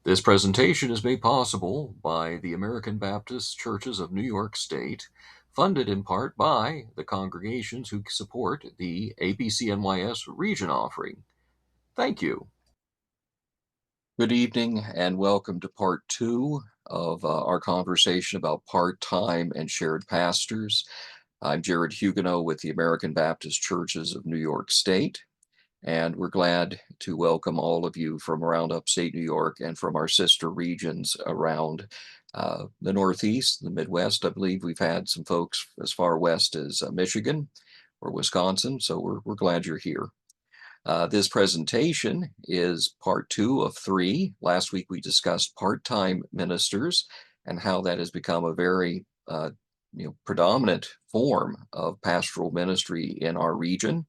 This presentation is made possible by the American Baptist Churches of New York State, funded in part by the congregations who support the ABCNYS region offering. Thank you. Good evening and welcome to part two of our conversation about part-time and shared pastors. I'm Jared Huguenot with the American Baptist Churches of New York State. And we're glad to welcome all of you from around upstate New York and from our sister regions around the Northeast, the Midwest. I believe we've had some folks as far west as Michigan or Wisconsin, so we're glad you're here. This presentation is part two of three. Last week we discussed part-time ministers and how that has become a very predominant form of pastoral ministry in our region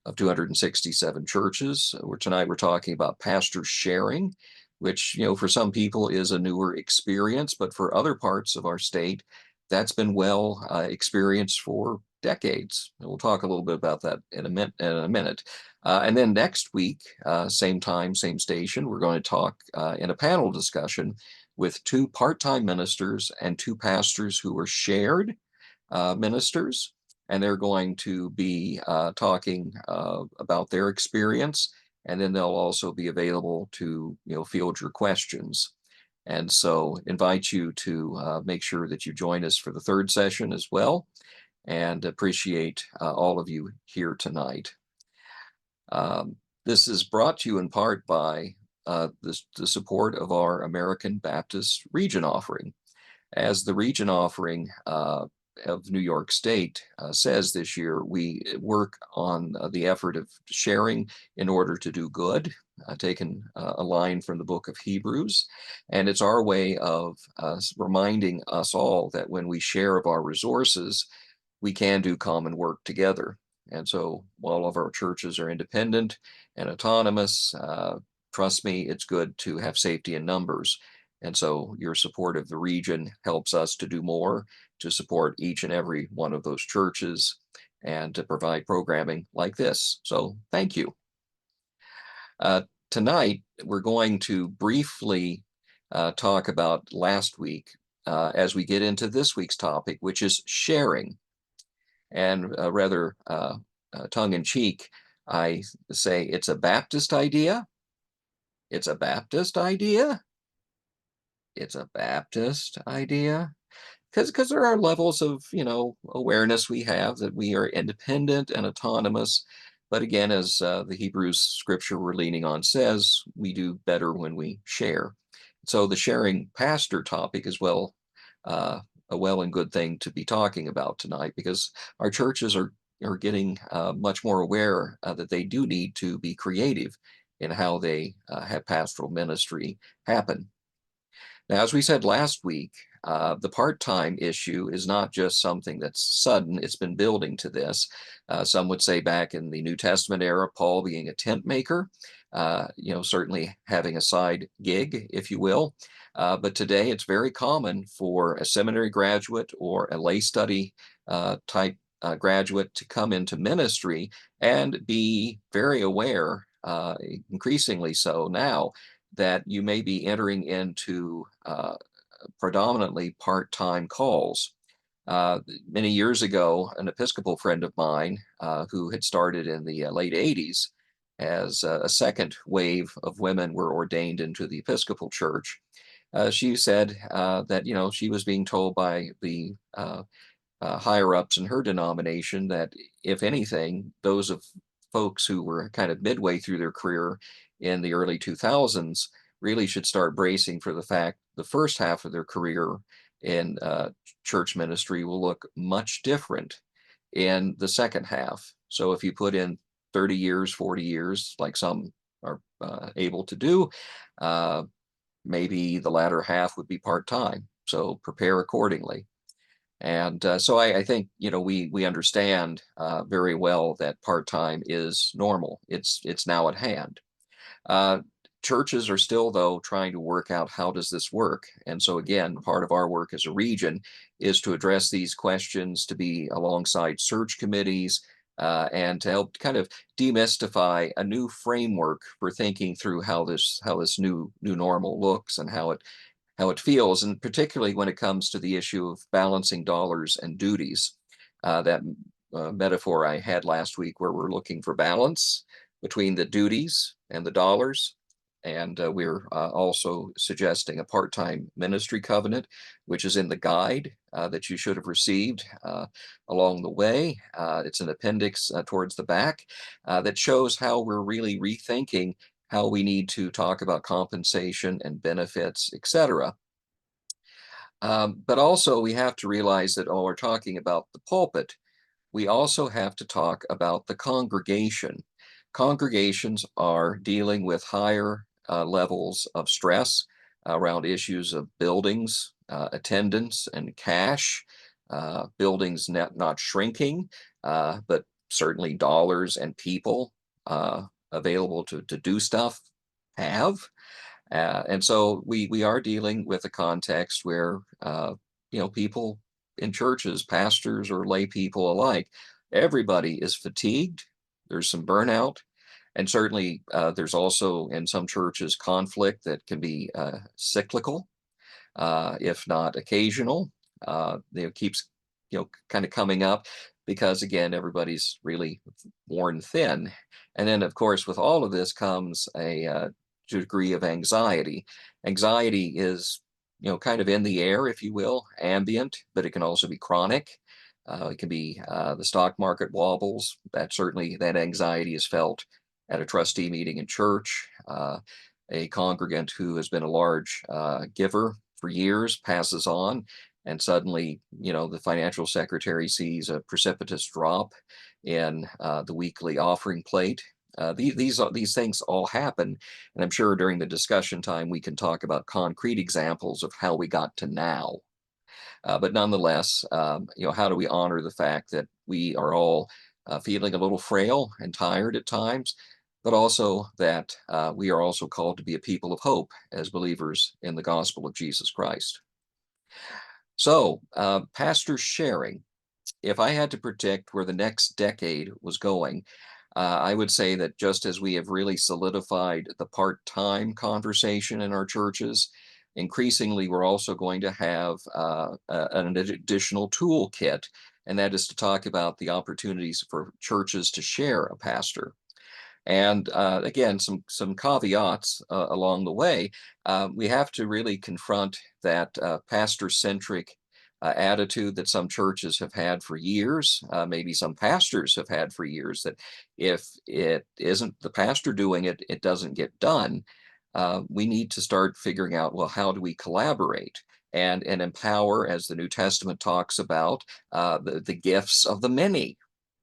of 267 churches. Tonight we're talking about pastor sharing, which, for some people is a newer experience, but for other parts of our state, that's been well experienced for decades. And we'll talk a little bit about that in a minute. And then next week, same time, same station, we're going to talk in a panel discussion with two part-time ministers and two pastors who are shared ministers, and they're going to be talking about their experience, and then they'll also be available to field your questions. And so invite you to make sure that you join us for the third session as well, and appreciate all of you here tonight. This is brought to you in part by the support of our American Baptist Region Offering. As the region offering of New York State says this year, we work on the effort of sharing in order to do good, taken a line from the book of Hebrews. And it's our way of reminding us all that when we share of our resources, we can do common work together. And so while all of our churches are independent and autonomous, trust me, it's good to have safety in numbers. And so your support of the region helps us to do more, to support each and every one of those churches and to provide programming like this. So thank you. Tonight, we're going to briefly talk about last week as we get into this week's topic, which is sharing. And rather tongue-in-cheek, I say it's a Baptist idea. It's a Baptist idea. It's a Baptist idea. Because there are levels of, awareness we have that we are independent and autonomous. But again, as the Hebrews scripture we're leaning on says, we do better when we share. So the sharing pastor topic is a well and good thing to be talking about tonight, because our churches are getting much more aware that they do need to be creative in how they have pastoral ministry happen. Now, as we said last week, the part-time issue is not just something that's sudden. It's been building to this. Some would say back in the New Testament era, Paul being a tent maker, certainly having a side gig, if you will. But today it's very common for a seminary graduate or a lay study type graduate to come into ministry and be very aware, increasingly so now, that you may be entering into predominantly part-time calls. Many years ago, an Episcopal friend of mine who had started in the late 80s as a second wave of women were ordained into the Episcopal Church, she said that, she was being told by the higher-ups in her denomination that, if anything, those of folks who were kind of midway through their career in the early 2000s really should start bracing for the fact the first half of their career in church ministry will look much different in the second half. So if you put in 30 years, 40 years, like some are able to do, maybe the latter half would be part-time. So prepare accordingly. And so I think, we understand very well that part-time is normal. It's now at hand. Churches are still, though, trying to work out how does this work. And so again, part of our work as a region is to address these questions, to be alongside search committees, and to help kind of demystify a new framework for thinking through how this new normal looks and how it feels, and particularly when it comes to the issue of balancing dollars and duties. That metaphor I had last week, where we're looking for balance between the duties and the dollars. And we're also suggesting a part-time ministry covenant, which is in the guide that you should have received along the way. It's an appendix towards the back that shows how we're really rethinking how we need to talk about compensation and benefits, etc. But also, we have to realize that while we're talking about the pulpit, we also have to talk about the congregation. Congregations are dealing with higher levels of stress around issues of buildings, attendance, and cash. Buildings not shrinking, but certainly dollars and people available to do stuff have. And so we are dealing with a context where people in churches, pastors or lay people alike, everybody is fatigued. There's some burnout, and certainly there's also in some churches conflict that can be cyclical, if not occasional. It keeps kind of coming up because again everybody's really worn thin, and then of course with all of this comes a degree of anxiety. Anxiety is, kind of in the air, if you will, ambient, but it can also be chronic. It can be the stock market wobbles. That anxiety is felt at a trustee meeting in church. A congregant who has been a large giver for years passes on, and suddenly, the financial secretary sees a precipitous drop in the weekly offering plate. These things all happen, and I'm sure during the discussion time we can talk about concrete examples of how we got to now. But nonetheless, how do we honor the fact that we are all feeling a little frail and tired at times, but also that we are also called to be a people of hope as believers in the gospel of Jesus Christ. So, pastor sharing. If I had to predict where the next decade was going, I would say that just as we have really solidified the part-time conversation in our churches, increasingly we're also going to have an additional toolkit, and that is to talk about the opportunities for churches to share a pastor. And again, some caveats along the way. We have to really confront that pastor-centric attitude that some churches have had for years, maybe some pastors have had for years, that if it isn't the pastor doing it, it doesn't get done. We need to start figuring out, well, how do we collaborate and empower, as the New Testament talks about, the gifts of the many.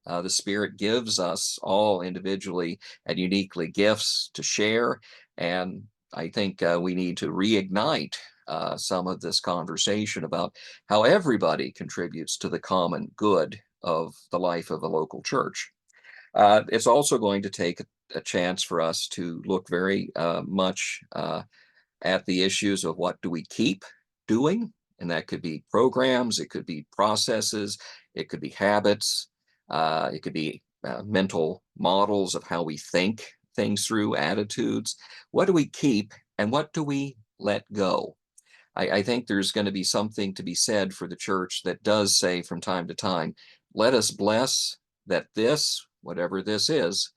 The Spirit gives us all individually and uniquely gifts to share. And I think we need to reignite some of this conversation about how everybody contributes to the common good of the life of a local church. It's also going to take a chance for us to look very much at the issues of what do we keep doing, and that could be programs, it could be processes, it could be habits, it could be mental models of how we think things through, attitudes. What do we keep and what do we let go? I think there's going to be something to be said for the church that does say from time to time, let us bless that this, whatever this is,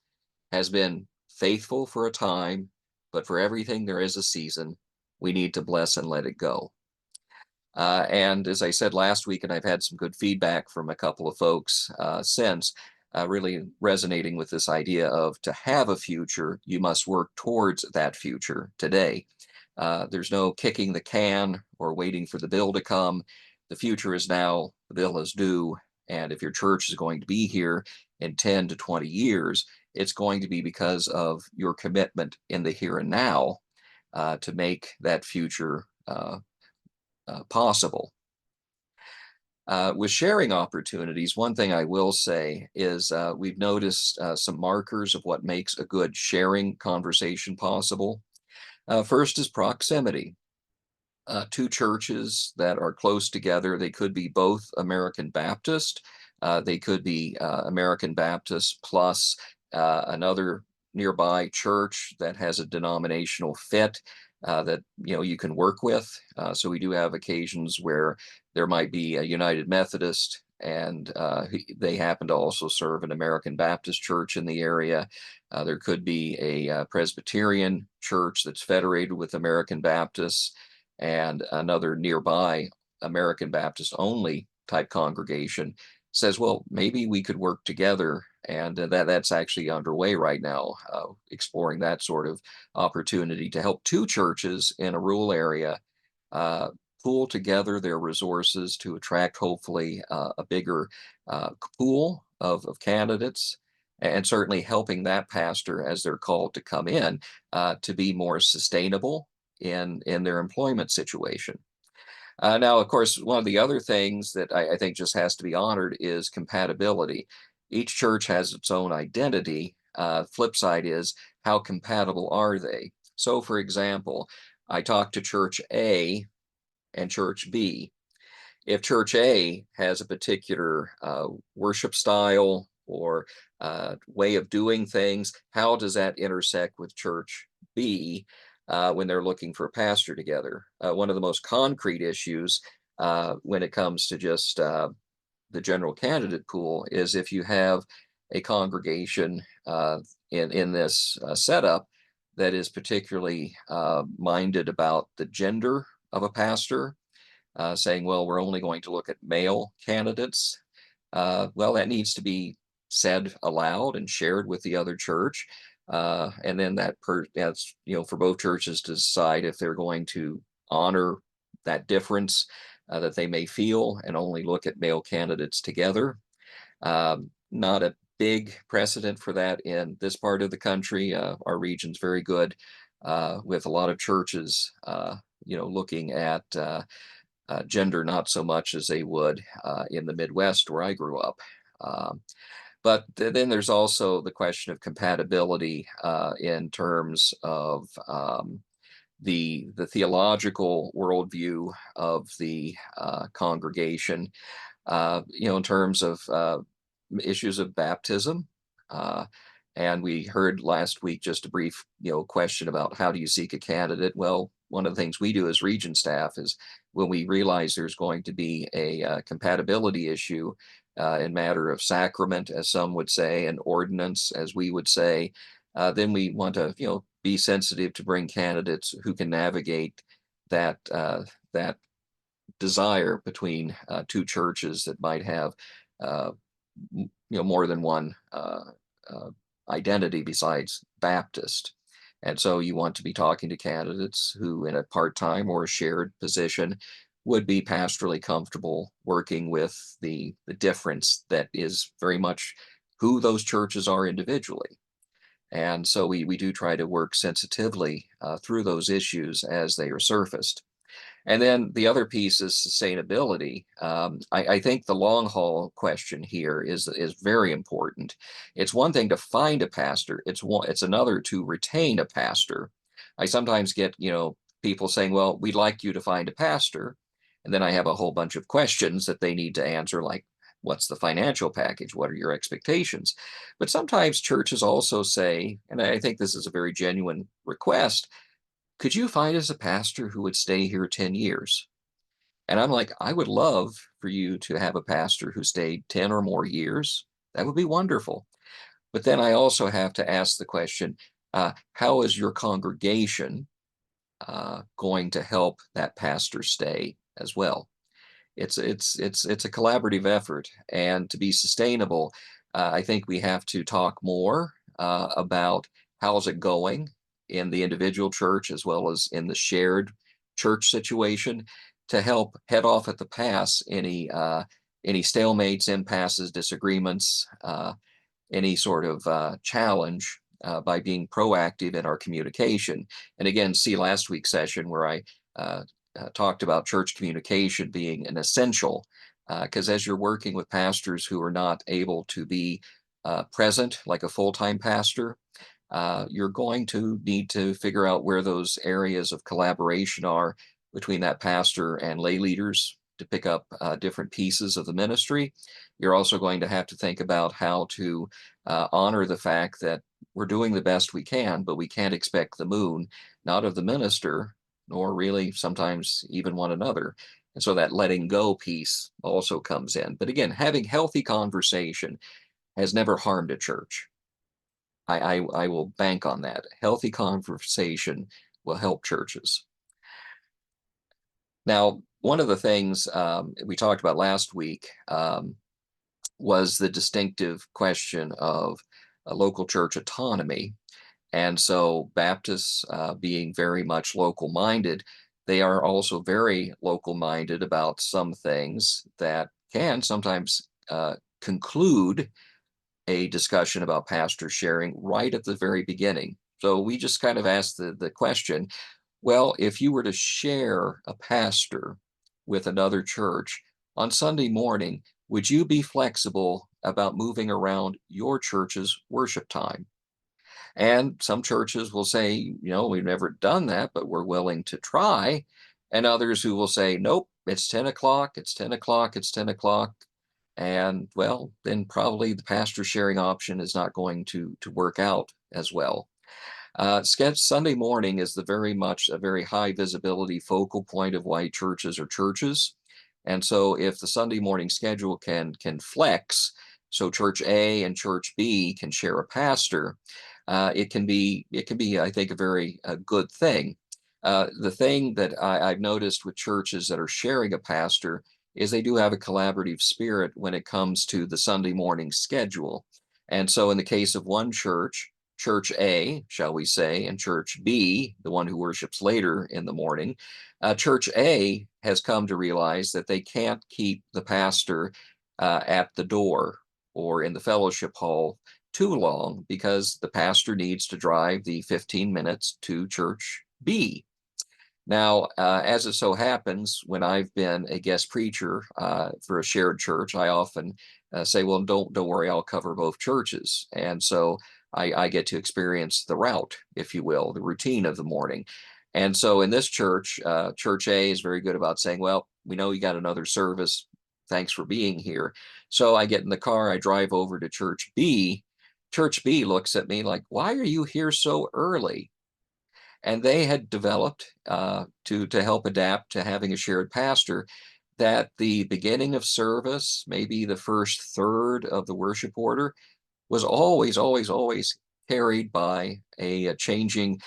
has been faithful for a time, but for everything there is a season. We need to bless and let it go. And as I said last week, and I've had some good feedback from a couple of folks since, really resonating with this idea of to have a future, you must work towards that future today. There's no kicking the can or waiting for the bill to come. The future is now, the bill is due. And if your church is going to be here in 10 to 20 years, it's going to be because of your commitment in the here and now to make that future possible. With sharing opportunities, one thing I will say is we've noticed some markers of what makes a good sharing conversation possible. First is proximity. Two churches that are close together, they could be both American Baptist, They could be American Baptist plus another nearby church that has a denominational fit that you can work with. So we do have occasions where there might be a United Methodist, and they happen to also serve an American Baptist church in the area. There could be a Presbyterian church that's federated with American Baptists, and another nearby American Baptist only type congregation says, well, maybe we could work together. And that's actually underway right now, exploring that sort of opportunity to help two churches in a rural area uh, pool together their resources to attract, hopefully, a bigger pool of candidates, and certainly helping that pastor, as they're called to come in, to be more sustainable in their employment situation. Now, of course, one of the other things that I think just has to be honored is compatibility. Each church has its own identity. Flip side is, how compatible are they? So, for example, I talked to Church A and Church B. If Church A has a particular worship style or way of doing things, how does that intersect with Church B when they're looking for a pastor together? One of the most concrete issues when it comes to just the general candidate pool is if you have a congregation in this setup that is particularly minded about the gender of a pastor, saying, well, we're only going to look at male candidates. Well, that needs to be said aloud and shared with the other church. And then that's, for both churches to decide if they're going to honor that difference that they may feel and only look at male candidates together. Not a big precedent for that in this part of the country. Our region's very good with a lot of churches, looking at gender not so much as they would in the Midwest where I grew up. Um, but then there's also the question of compatibility in terms of the theological worldview of the congregation, in terms of issues of baptism. Uh, and we heard last week just a brief, question about how do you seek a candidate? Well, one of the things we do as region staff is when we realize there's going to be a compatibility issue in matter of sacrament, as some would say, and ordinance, as we would say, then we want to, be sensitive to bring candidates who can navigate that desire between two churches that might have uh, more than one uh, identity besides Baptist. And so you want to be talking to candidates who, in a part-time or a shared position, would be pastorally comfortable working with the difference that is very much who those churches are individually. And so we do try to work sensitively through those issues as they are surfaced. And then the other piece is sustainability. I think the long haul question here is very important. It's one thing to find a pastor. It's another to retain a pastor. I sometimes get people saying, "Well, we'd like you to find a pastor," and then I have a whole bunch of questions that they need to answer, like, "What's the financial package? What are your expectations?" But sometimes churches also say, and I think this is a very genuine request, could you find us a pastor who would stay here 10 years? And I'm like, I would love for you to have a pastor who stayed 10 or more years. That would be wonderful. But then I also have to ask the question, how is your congregation going to help that pastor stay as well? It's a collaborative effort, and to be sustainable, I think we have to talk more about how's it going in the individual church as well as in the shared church situation to help head off at the pass any stalemates, impasses, disagreements, any sort of challenge by being proactive in our communication. And again, see last week's session where I talked about church communication being an essential, because as you're working with pastors who are not able to be present like a full-time pastor, you're going to need to figure out where those areas of collaboration are between that pastor and lay leaders to pick up different pieces of the ministry, You're also going to have to think about how to honor the fact that we're doing the best we can, but we can't expect the moon, not of the minister, nor really sometimes even one another. And so that letting go piece also comes in. But again, having healthy conversation has never harmed a church. I will bank on that. Healthy conversation will help churches. Now, one of the things we talked about last week was the distinctive question of local church autonomy. And so Baptists, being very much local minded, they are also very local minded about some things that can sometimes conclude a discussion about pastor sharing right at the very beginning. So we just kind of asked the question, well, if you were to share a pastor with another church on Sunday morning, would you be flexible about moving around your church's worship time? And some churches will say, we've never done that, but we're willing to try. And others who will say, nope, it's 10 o'clock, it's 10 o'clock, it's 10 o'clock. And well, then probably the pastor sharing option is not going to work out as well. Sunday morning is the very much a very high visibility focal point of why churches are churches. And so if the Sunday morning schedule can flex, so church A and church B can share a pastor, it can be I think a very good thing. The thing that I've noticed with churches that are sharing a pastor is they do have a collaborative spirit when it comes to the Sunday morning schedule. And so in the case of one church, Church A, shall we say, and Church B, the one who worships later in the morning, Church A has come to realize that they can't keep the pastor at the door or in the fellowship hall too long because the pastor needs to drive the 15 minutes to Church B. Now, as it so happens, when I've been a guest preacher for a shared church, I often say, "Well, don't worry, I'll cover both churches," and so I get to experience the route, if you will, the routine of the morning. And so in this church, Church A is very good about saying, "Well, we know you got another service. Thanks for being here." So I get in the car, I drive over to Church B. Church B looks at me like, "Why are you here so early?" And they had developed to help adapt to having a shared pastor that the beginning of service, maybe the first third of the worship order, was always, always, always carried by a changing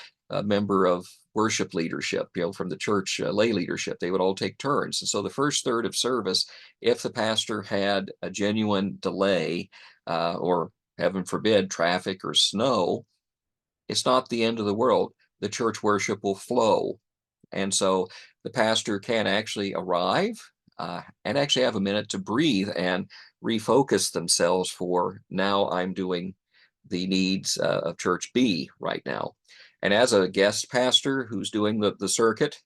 member of worship leadership, from the church lay leadership. They would all take turns. And so the first third of service, if the pastor had a genuine delay or heaven forbid, traffic or snow, it's not the end of the world. The church worship will flow. And so the pastor can actually arrive and actually have a minute to breathe and refocus themselves for now I'm doing the needs of church B right now. And as a guest pastor who's doing the circuit,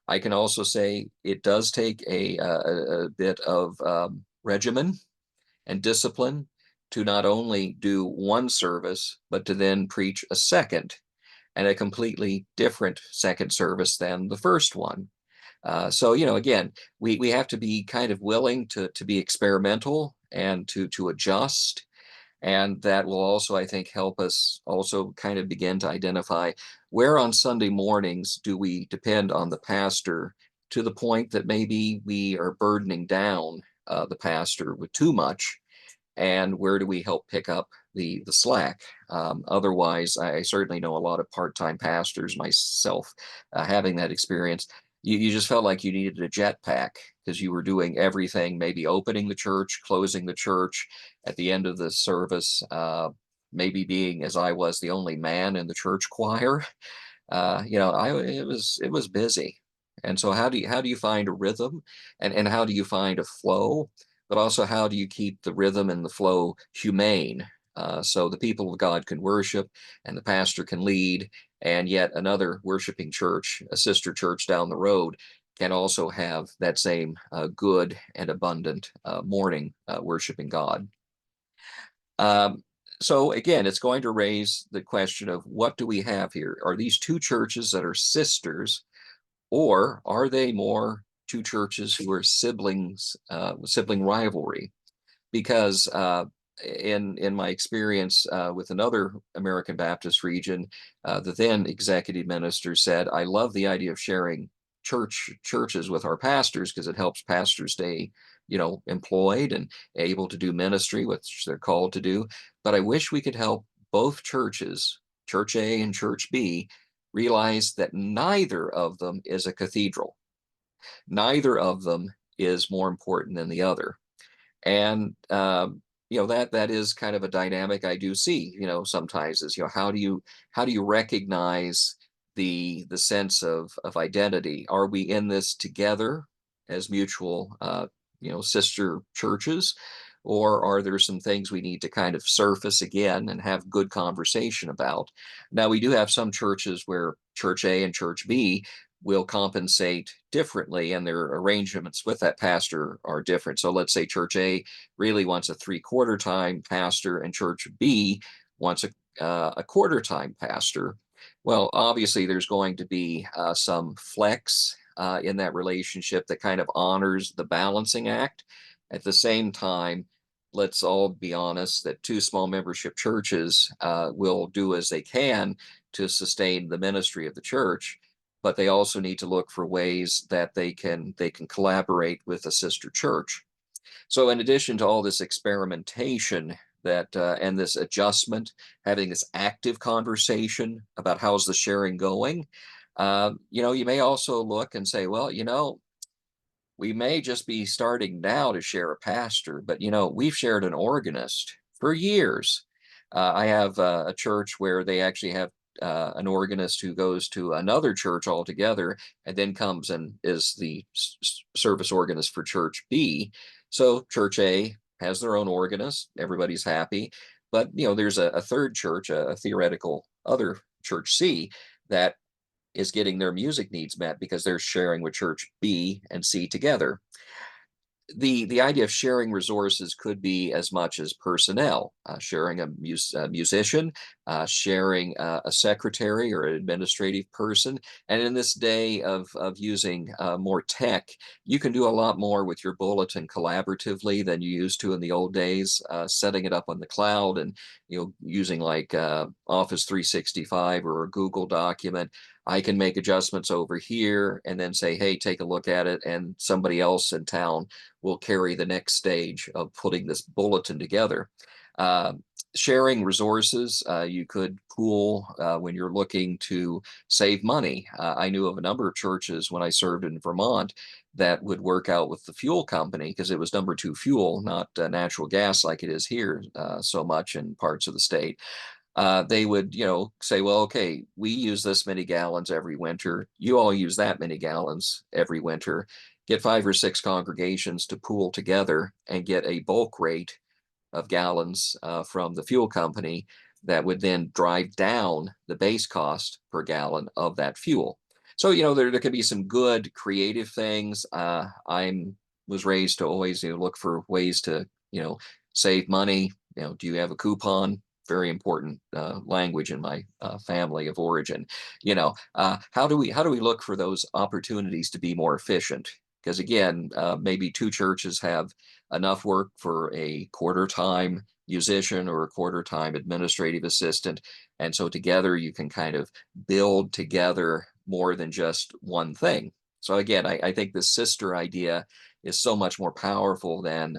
I can also say it does take a bit of regimen and discipline to not only do one service, but to then preach a second and a completely different second service than the first one. So, again, we have to be kind of willing to be experimental and to adjust. And that will also, I think, help us also kind of begin to identify where on Sunday mornings do we depend on the pastor to the point that maybe we are burdening down the pastor with too much, and where do we help pick up the slack? Otherwise, I certainly know a lot of part-time pastors, myself, having that experience. You just felt like you needed a jetpack because you were doing everything, maybe opening the church, closing the church, at the end of the service, maybe being, as I was, the only man in the church choir. It was busy. And so how do you find a rhythm, and how do you find a flow, but also how do you keep the rhythm and the flow humane, so the people of God can worship and the pastor can lead, and yet another worshiping church, a sister church down the road, can also have that same good and abundant morning worshiping God. So again, it's going to raise the question of what do we have here? Are these two churches that are sisters, or are they more two churches who are siblings, sibling rivalry? because in my experience with another American Baptist region, the then executive minister said, "I love the idea of sharing churches with our pastors because it helps pastors stay, employed and able to do ministry, which they're called to do. But I wish we could help both churches, Church A and Church B, realize that neither of them is a cathedral. Neither of them is more important than the other." And that is kind of a dynamic I do see, sometimes, is, how do you recognize the sense of identity? Are we in this together as mutual sister churches, or are there some things we need to kind of surface again and have good conversation about? Now, we do have some churches where Church A and Church B will compensate differently, and their arrangements with that pastor are different. So let's say Church A really wants a three-quarter time pastor, and Church B wants a quarter time pastor. Well, obviously, there's going to be some flex in that relationship that kind of honors the balancing act. At the same time, let's all be honest that two small membership churches will do as they can to sustain the ministry of the church, but they also need to look for ways that they can collaborate with a sister church. So in addition to all this experimentation that and this adjustment, having this active conversation about how's the sharing going, you may also look and say, well, we may just be starting now to share a pastor, but we've shared an organist for years. I have a church where they actually have an organist who goes to another church altogether and then comes and is the service organist for Church B. So Church A has their own organist, everybody's happy. But there's a third church, a theoretical other Church C, that is getting their music needs met because they're sharing with Church B and C together. The idea of sharing resources could be as much as personnel, sharing a musician, sharing a secretary or an administrative person. And in this day of using more tech, you can do a lot more with your bulletin collaboratively than you used to in the old days, setting it up on the cloud and using like Office 365 or a Google document. I can make adjustments over here and then say, hey, take a look at it, and somebody else in town will carry the next stage of putting this bulletin together. Uh, Sharing resources, you could pool when you're looking to save money. I knew of a number of churches when I served in Vermont that would work out with the fuel company because it was number two fuel, not natural gas like it is here so much in parts of the state. They would, say, well, okay, we use this many gallons every winter. You all use that many gallons every winter. Get 5 or 6 congregations to pool together and get a bulk rate of gallons from the fuel company that would then drive down the base cost per gallon of that fuel. So, there could be some good creative things. I'm was raised to always, look for ways to, save money. Do you have a coupon? Very important language in my family of origin. How do we look for those opportunities to be more efficient? Because again, maybe two churches have enough work for a quarter time musician or a quarter time administrative assistant. And so together you can kind of build together more than just one thing. So again, I think the sister idea is so much more powerful than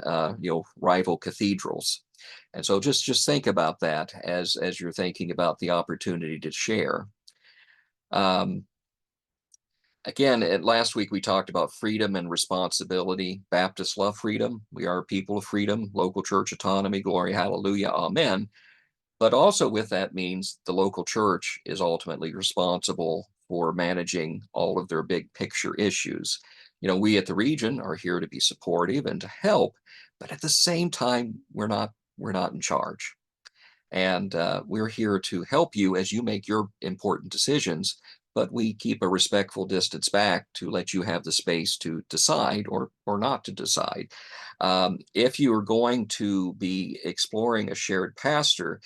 rival cathedrals. And so just think about that as you're thinking about the opportunity to share. Um, Again, last week we talked about freedom and responsibility. Baptists love freedom. We are a people of freedom, local church autonomy, glory, hallelujah, amen. But also with that means the local church is ultimately responsible for managing all of their big picture issues. We at the region are here to be supportive and to help, but at the same time, we're not in charge. And we're here to help you as you make your important decisions, but we keep a respectful distance back to let you have the space to decide or not to decide. If you are going to be exploring a shared pastor,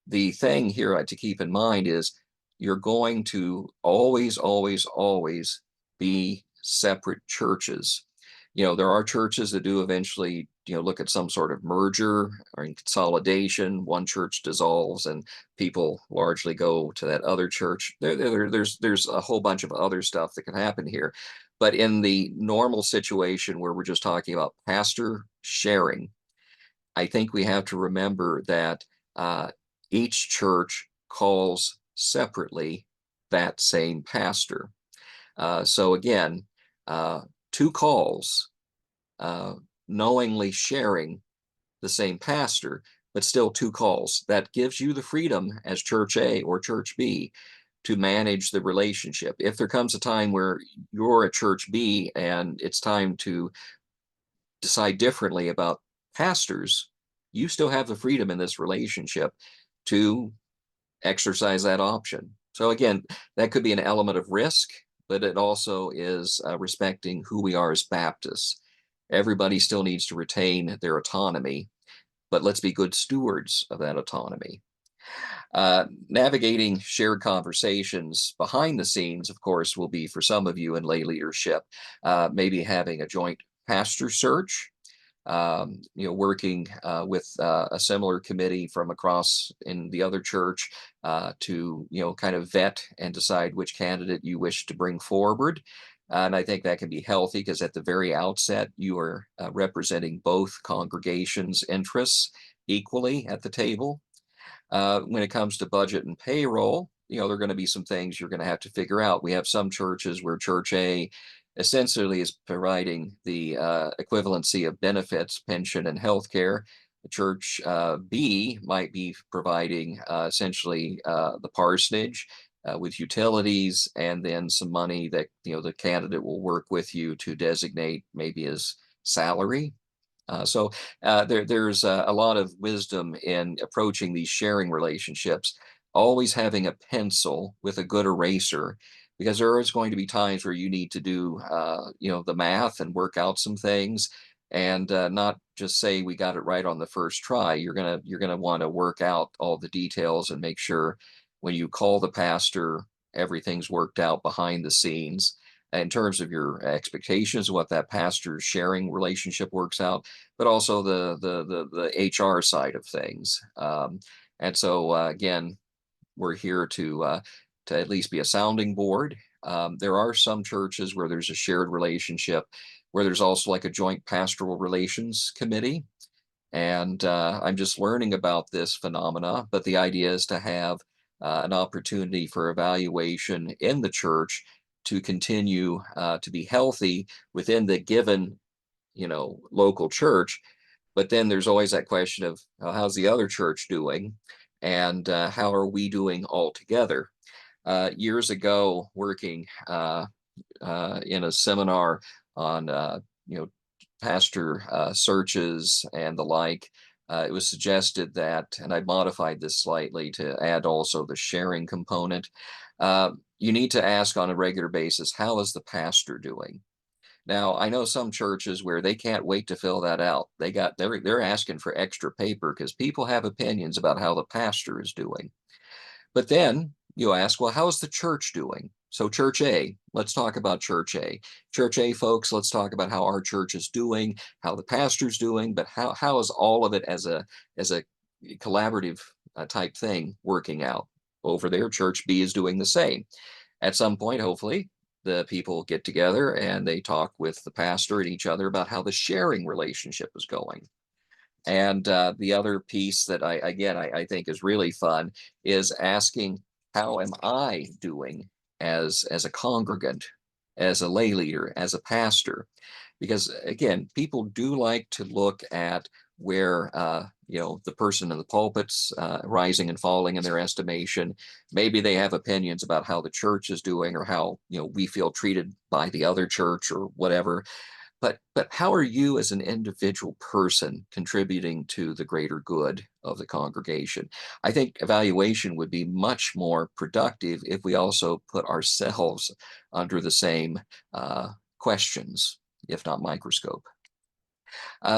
the thing here to keep in mind is you're going to always, always, always be separate churches. There are churches that do eventually look at some sort of merger or in consolidation. One church dissolves and people largely go to that other church. There's a whole bunch of other stuff that can happen here. But in the normal situation where we're just talking about pastor sharing, I think we have to remember that each church calls separately that same pastor. So again, uh, two calls, uh, knowingly sharing the same pastor, but still two calls. That gives you the freedom as Church A or Church B to manage the relationship. If there comes a time where you're at Church B and it's time to decide differently about pastors, you still have the freedom in this relationship to exercise that option. So again, that could be an element of risk, but it also is respecting who we are as Baptists. Everybody still needs to retain their autonomy, but let's be good stewards of that autonomy. Navigating shared conversations behind the scenes, of course, will be for some of you in lay leadership, maybe having a joint pastor search, working with a similar committee from across in the other church to, kind of vet and decide which candidate you wish to bring forward. And I think that can be healthy because at the very outset, you are representing both congregations' interests equally at the table. When it comes to budget and payroll, there are going to be some things you're going to have to figure out. We have some churches where Church A essentially is providing the equivalency of benefits, pension, and health care. Church B might be providing essentially the parsonage with utilities and then some money that the candidate will work with you to designate maybe as salary. There's a lot of wisdom in approaching these sharing relationships, always having a pencil with a good eraser, because there is going to be times where you need to do, the math and work out some things, and not just say we got it right on the first try. You're gonna want to work out all the details and make sure when you call the pastor, everything's worked out behind the scenes in terms of your expectations of what that pastor's sharing relationship works out, but also the HR side of things. And so again, we're here to at least be a sounding board. There are some churches where there's a shared relationship, where there's also like a joint pastoral relations committee. And I'm just learning about this phenomena, but the idea is to have an opportunity for evaluation in the church to continue to be healthy within the given, local church. But then there's always that question of how's the other church doing, and how are we doing all together? Years ago, working in a seminar on pastor searches and the like, it was suggested that, and I modified this slightly to add also the sharing component. You need to ask on a regular basis, how is the pastor doing? Now, I know some churches where they can't wait to fill that out. They're asking for extra paper because people have opinions about how the pastor is doing. But then you ask, well, how's the church doing? So Church A, let's talk about Church A. Church A, folks, let's talk about how our church is doing, how the pastor's doing, but how is all of it as a collaborative type thing working out? Over there, Church B is doing the same. At some point, hopefully, the people get together and they talk with the pastor and each other about how the sharing relationship is going. And the other piece that I think is really fun is asking, how am I doing as a congregant, as a lay leader, as a pastor? Because again, people do like to look at where the person in the pulpit's rising and falling in their estimation. Maybe they have opinions about how the church is doing or how we feel treated by the other church or whatever. But how are you as an individual person contributing to the greater good of the congregation? I think evaluation would be much more productive if we also put ourselves under the same questions, if not microscope.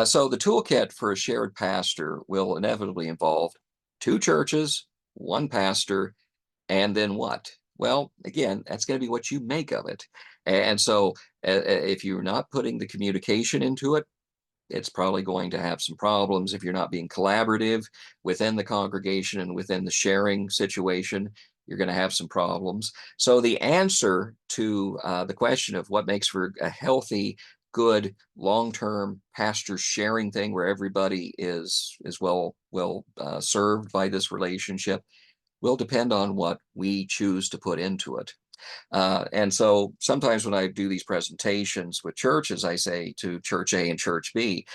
So the toolkit for a shared pastor will inevitably involve two churches, one pastor, and then what? Well, again, that's going to be what you make of it. And so if you're not putting the communication into it, it's probably going to have some problems if you're not being collaborative within the congregation and within the sharing situation. You're going to have some problems. So the answer to the question of what makes for a healthy, good, long-term pastor sharing thing where everybody is well served by this relationship will depend on what we choose to put into it. And so sometimes when I do these presentations with churches, I say to Church A and Church B,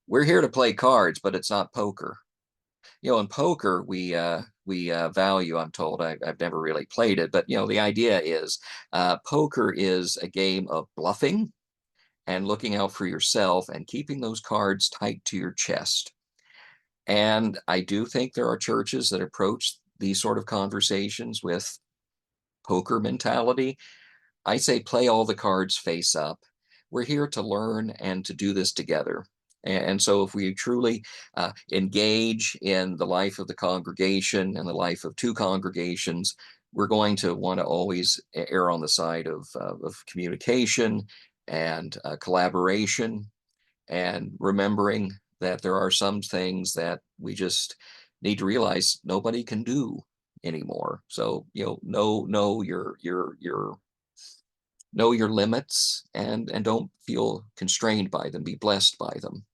we're here to play cards, but it's not poker. In poker, we value, I'm told, I've never really played it, but the idea is poker is a game of bluffing and looking out for yourself and keeping those cards tight to your chest. And I do think there are churches that approach these sort of conversations with poker mentality. I say play all the cards face up. We're here to learn and to do this together. And so, if we truly engage in the life of the congregation and the life of two congregations, we're going to want to always err on the side of communication and collaboration, and remembering that there are some things that we just need to realize nobody can do anymore. So, know your limits and don't feel constrained by them. Be blessed by them.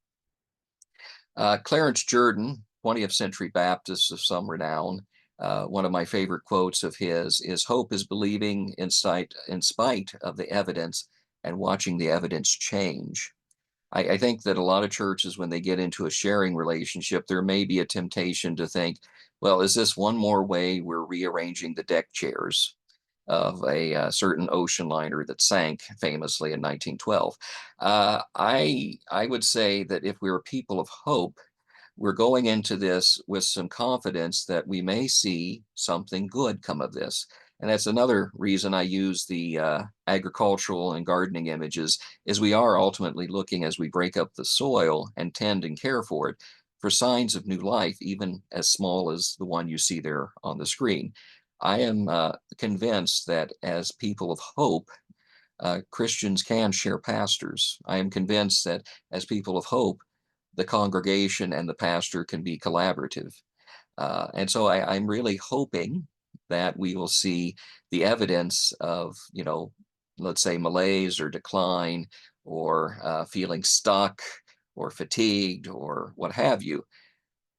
Clarence Jordan, 20th century Baptist of some renown, one of my favorite quotes of his is, "Hope is believing in spite of the evidence and watching the evidence change." I think that a lot of churches, when they get into a sharing relationship, there may be a temptation to think, well, is this one more way we're rearranging the deck chairs of a certain ocean liner that sank famously in 1912? I would say that if we're a people of hope, we're going into this with some confidence that we may see something good come of this. And that's another reason I use the agricultural and gardening images, is we are ultimately looking, as we break up the soil and tend and care for it, for signs of new life, even as small as the one you see there on the screen. I am convinced that as people of hope, Christians can share pastors. I am convinced that as people of hope, the congregation and the pastor can be collaborative. And so I'm really hoping that we will see the evidence of, let's say malaise or decline or feeling stuck or fatigued or what have you,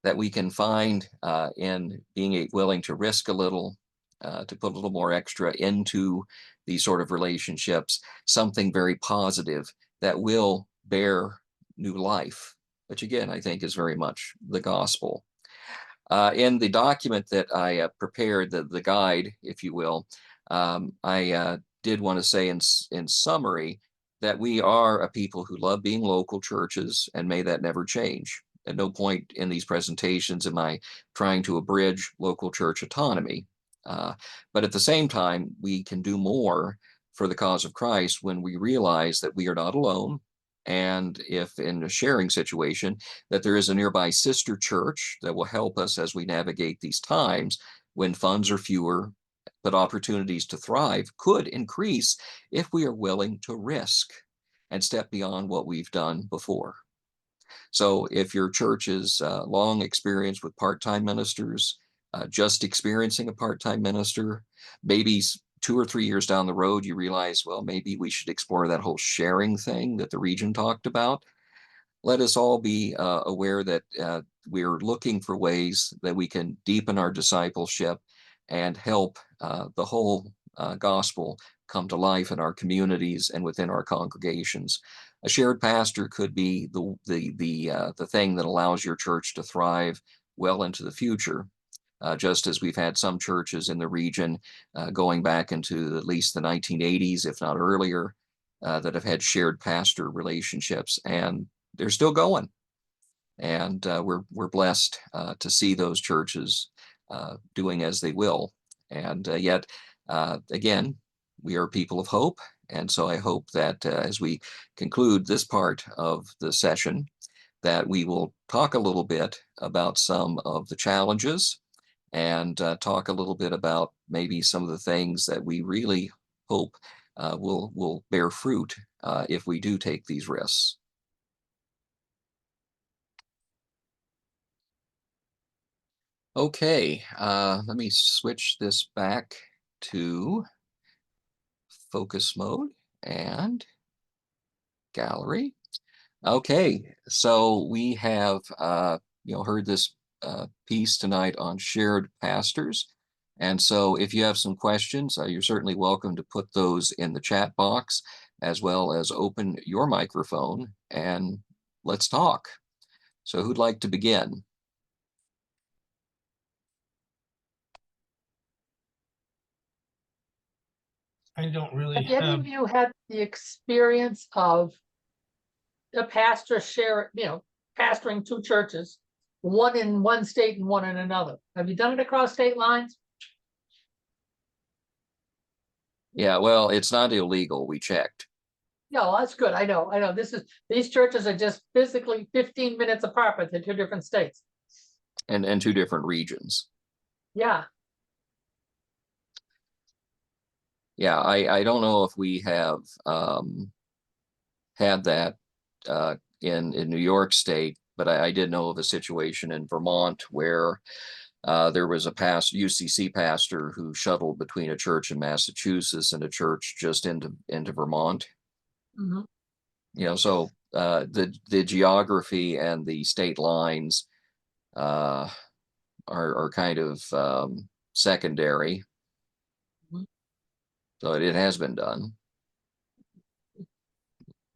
that we can find in being willing to risk a little, to put a little more extra into these sort of relationships, something very positive that will bear new life, which again, I think is very much the gospel. In the document that I prepared, the guide, if you will, I did want to say in summary that we are a people who love being local churches, and may that never change. At no point in these presentations am I trying to abridge local church autonomy. But at the same time, we can do more for the cause of Christ when we realize that we are not alone. And if in a sharing situation, that there is a nearby sister church that will help us as we navigate these times when funds are fewer, but opportunities to thrive could increase if we are willing to risk and step beyond what we've done before. So if your church is long experienced with part-time ministers, just experiencing a part-time minister, maybe 2 or 3 years down the road, you realize, well, maybe we should explore that whole sharing thing that the region talked about. Let us all be aware that we're looking for ways that we can deepen our discipleship and help the whole gospel come to life in our communities and within our congregations. A shared pastor could be the thing that allows your church to thrive well into the future. Just as we've had some churches in the region going back into at least the 1980s, if not earlier, that have had shared pastor relationships, and they're still going. And we're blessed to see those churches doing as they will. And yet, again, we are people of hope. And so I hope that as we conclude this part of the session, that we will talk a little bit about some of the challenges and talk a little bit about maybe some of the things that we really hope will bear fruit if we do take these risks. Okay, let me switch this back to focus mode and gallery. Okay, so we have heard this piece tonight on shared pastors. And so if you have some questions, you're certainly welcome to put those in the chat box, as well as open your microphone and let's talk. So who'd like to begin? I don't really Have any of you had the experience of a pastor pastoring two churches, one in one state and one in another? Have you done it across state lines? Yeah, well, it's not illegal. We checked. No, that's good. I know. These churches are just physically 15 minutes apart, but they're two different states. And two different regions. Yeah. Yeah, I don't know if we have had that in New York State, but I did know of a situation in Vermont where there was a UCC pastor who shuttled between a church in Massachusetts and a church just into Vermont. Mm-hmm. So the geography and the state lines are kind of secondary. Mm-hmm. So it has been done.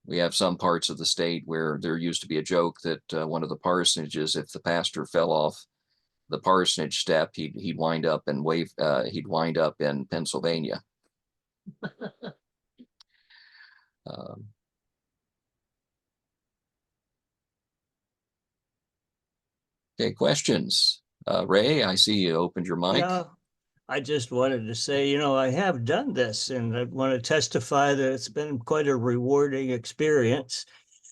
We have some parts of the state where there used to be a joke that one of the parsonages, if the pastor fell off the parsonage step, he'd wind up in Pennsylvania. Um, okay, questions. Ray, I see you opened your mic. Yeah, I just wanted to say, I have done this and I want to testify that it's been quite a rewarding experience.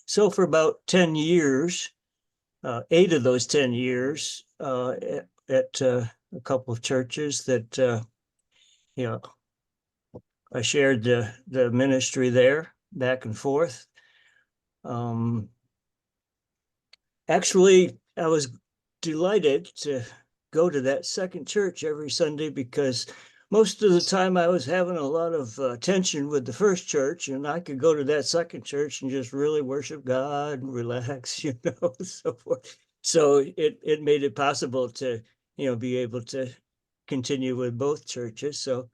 So for about 10 years, 8 of those 10 years at a couple of churches that, I shared the ministry there back and forth. Actually, I was delighted to go to that second church every Sunday because most of the time I was having a lot of tension with the first church, and I could go to that second church and just really worship God and relax, so forth. So it made it possible to, be able to continue with both churches. So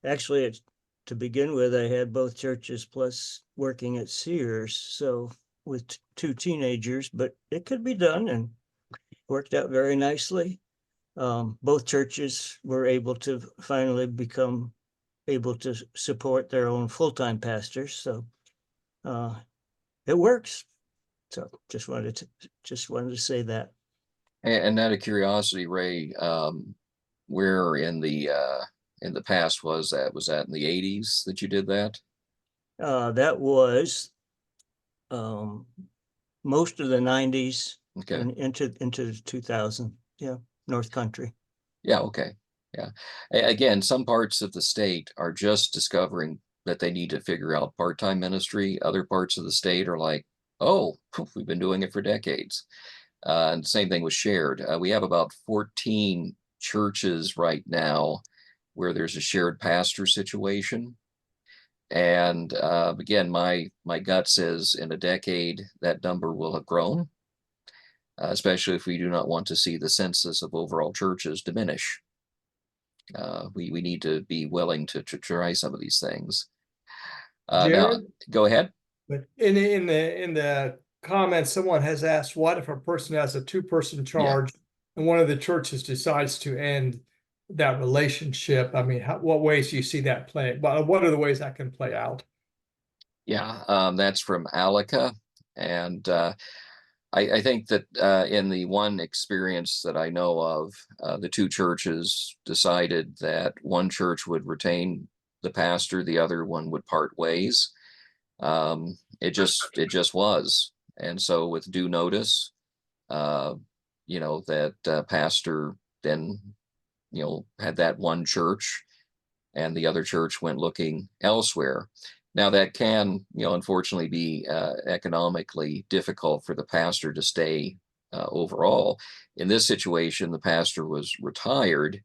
actually, to begin with, I had both churches plus working at Sears, so with 2 teenagers, but it could be done and worked out very nicely. Both churches were able to finally become able to support their own full-time pastors. So it works. So just wanted to say that. And out of curiosity, Ray, where in the past was that? Was that in the 80s that you did that? That was most of the 90s Okay. and into 2000. Yeah, North Country. Yeah, okay. Yeah. Again, some parts of the state are just discovering that they need to figure out part-time ministry. Other parts of the state are like, oh, we've been doing it for decades. And same thing with shared. We have about 14 churches right now where there's a shared pastor situation. And again, my gut says in a decade that number will have grown, especially if we do not want to see the census of overall churches diminish. We need to be willing to try some of these things. Now, go ahead. But in the comments, someone has asked, what if a person has a 2-person charge and one of the churches decides to end that relationship? I mean, what ways do you see that play? What are the ways that can play out? Yeah, that's from Alika. And I think that in the one experience that I know of, the 2 churches decided that one church would retain the pastor, the other one would part ways. It just was. And so with due notice, that pastor then, had that one church and the other church went looking elsewhere. Now that can, unfortunately be economically difficult for the pastor to stay overall. In this situation, the pastor was retired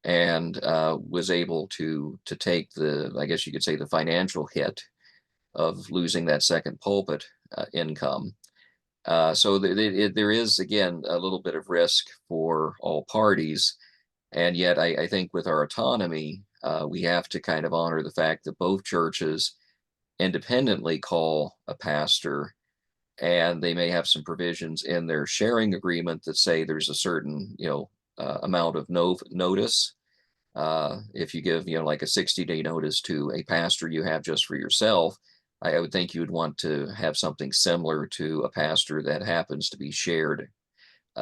and was able to take the, I guess you could say, the financial hit of losing that second pulpit income. So there is, again, a little bit of risk for all parties. And yet I think with our autonomy, we have to kind of honor the fact that both churches independently call a pastor, and they may have some provisions in their sharing agreement that say there's a certain, amount of notice. If you give, like a 60-day notice to a pastor you have just for yourself, I would think you would want to have something similar to a pastor that happens to be shared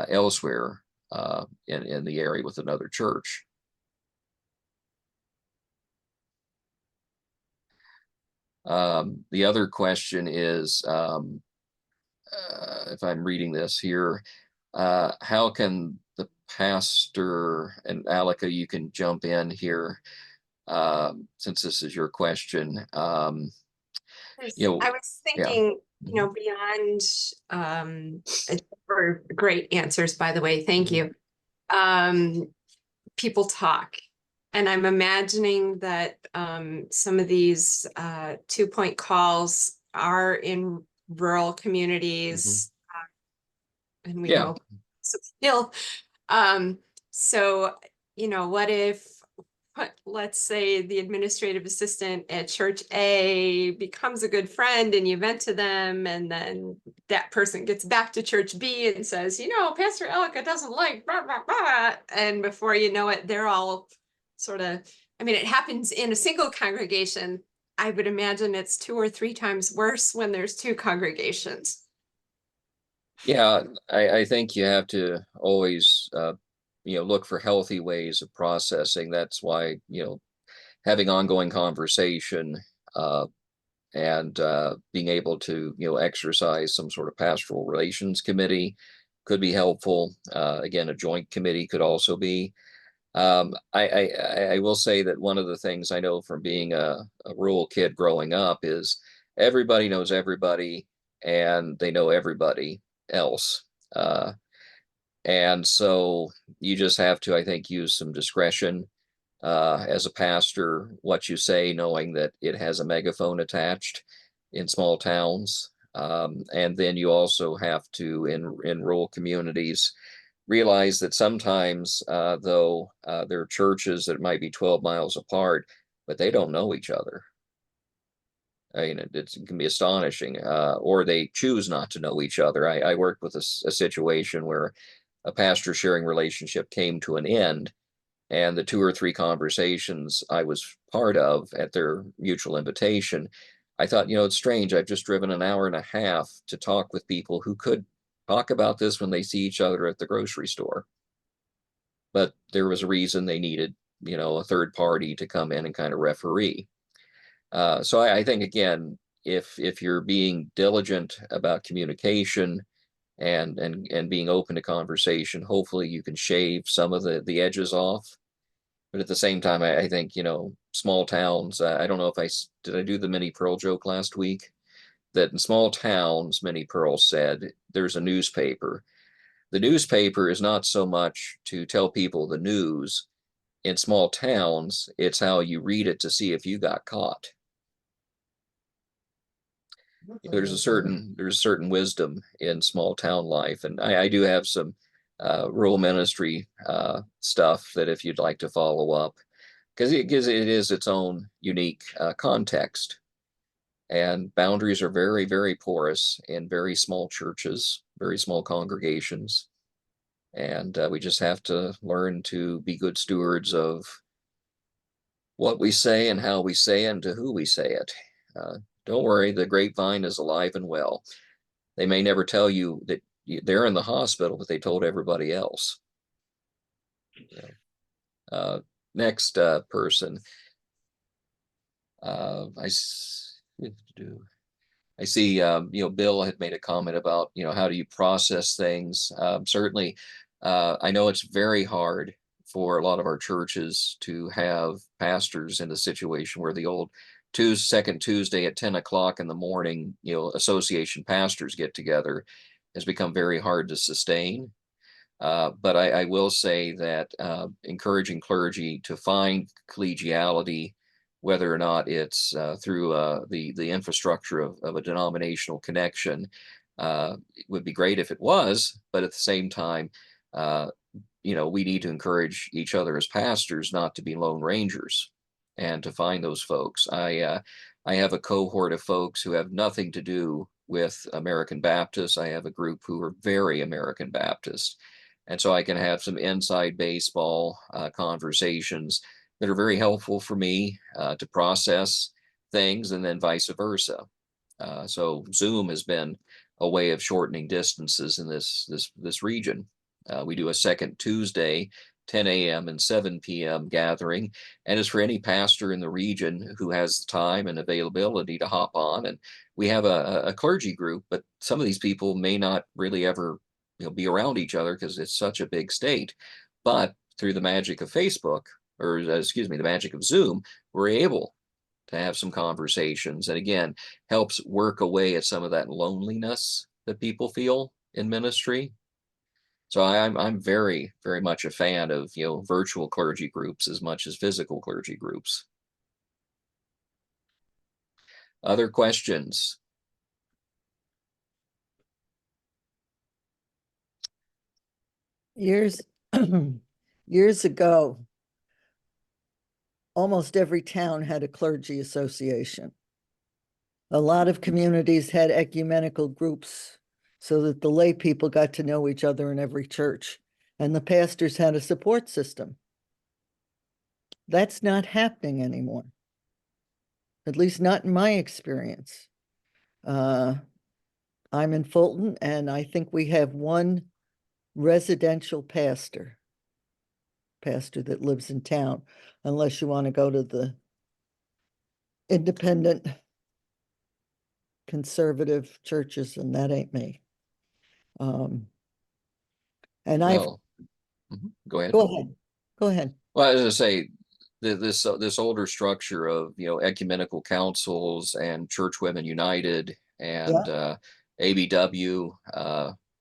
elsewhere in the area with another church. The other question is, if I'm reading this here, how can the pastor, and Alika, you can jump in here since this is your question. I was thinking, Yeah. beyond for great answers, by the way, thank you. People talk. And I'm imagining that some of these 2-point calls are in rural communities, and we know still. So, what if, let's say, the administrative assistant at church A becomes a good friend and you vent to them, and then that person gets back to church B and says, Pastor Alika doesn't like blah, blah, blah. And before you know it, they're all sort of, it happens in a single congregation. I would imagine it's 2 or 3 times worse when there's 2 congregations. Yeah, I think you have to always, look for healthy ways of processing. That's why, having ongoing conversation and being able to, exercise some sort of pastoral relations committee could be helpful. Again, a joint committee could also be. I will say that one of the things I know from being a rural kid growing up is everybody knows everybody and they know everybody else. And so you just have to, I think, use some discretion as a pastor, what you say, knowing that it has a megaphone attached in small towns. And then you also have to, in rural communities, realize that sometimes, though, there are churches that might be 12 miles apart, but they don't know each other. I mean, it can be astonishing, or they choose not to know each other. I worked with a situation where a pastor sharing relationship came to an end, and the 2 or 3 conversations I was part of at their mutual invitation, I thought, it's strange. I've just driven an hour and a half to talk with people who could talk about this when they see each other at the grocery store. But there was a reason they needed, a third party to come in and kind of referee. So I think, again, if you're being diligent about communication and being open to conversation, hopefully you can shave some of the edges off. But at the same time, I think, small towns, I don't know if did I do the Minnie Pearl joke last week? That in small towns, Minnie Pearl said, there's a newspaper. The newspaper is not so much to tell people the news. In small towns, it's how you read it to see if you got caught. There's a certain wisdom in small town life, and I do have some rural ministry stuff that if you'd like to follow up, because it is its own unique context. And boundaries are very, very porous in very small churches, very small congregations. And we just have to learn to be good stewards of what we say and how we say it and to who we say it. Don't worry, the grapevine is alive and well. They may never tell you that they're in the hospital, but they told everybody else. Next person. I see, Bill had made a comment about, how do you process things? Certainly, I know it's very hard for a lot of our churches to have pastors in the situation where the old second Tuesday at 10 o'clock in the morning, association pastors get together. has become very hard to sustain. But I will say that encouraging clergy to find collegiality, whether or not it's through the infrastructure of a denominational connection, it would be great if it was. But at the same time, we need to encourage each other as pastors not to be lone rangers and to find those folks. I have a cohort of folks who have nothing to do with American Baptists. I have a group who are very American Baptist. And so I can have some inside baseball conversations that are very helpful for me to process things, and then vice versa. So Zoom has been a way of shortening distances in this region. We do a second Tuesday, 10 a.m. and 7 p.m. gathering, and it's for any pastor in the region who has the time and availability to hop on. And we have a clergy group, but some of these people may not really ever be around each other because it's such a big state. But through the magic of Facebook, or excuse me, the magic of Zoom, we're able to have some conversations, and again, helps work away at some of that loneliness that people feel in ministry. So I'm very, very much a fan of virtual clergy groups as much as physical clergy groups. Other questions? Years years ago, almost every town had a clergy association. A lot of communities had ecumenical groups so that the lay people got to know each other in every church, and the pastors had a support system. That's not happening anymore, at least not in my experience. I'm in Fulton, and I think we have one residential pastor that lives in town, unless you want to go to the independent conservative churches, and that ain't me. And Well, go ahead. Go ahead. Well, as I say, this older structure of ecumenical councils and Church Women United and ABW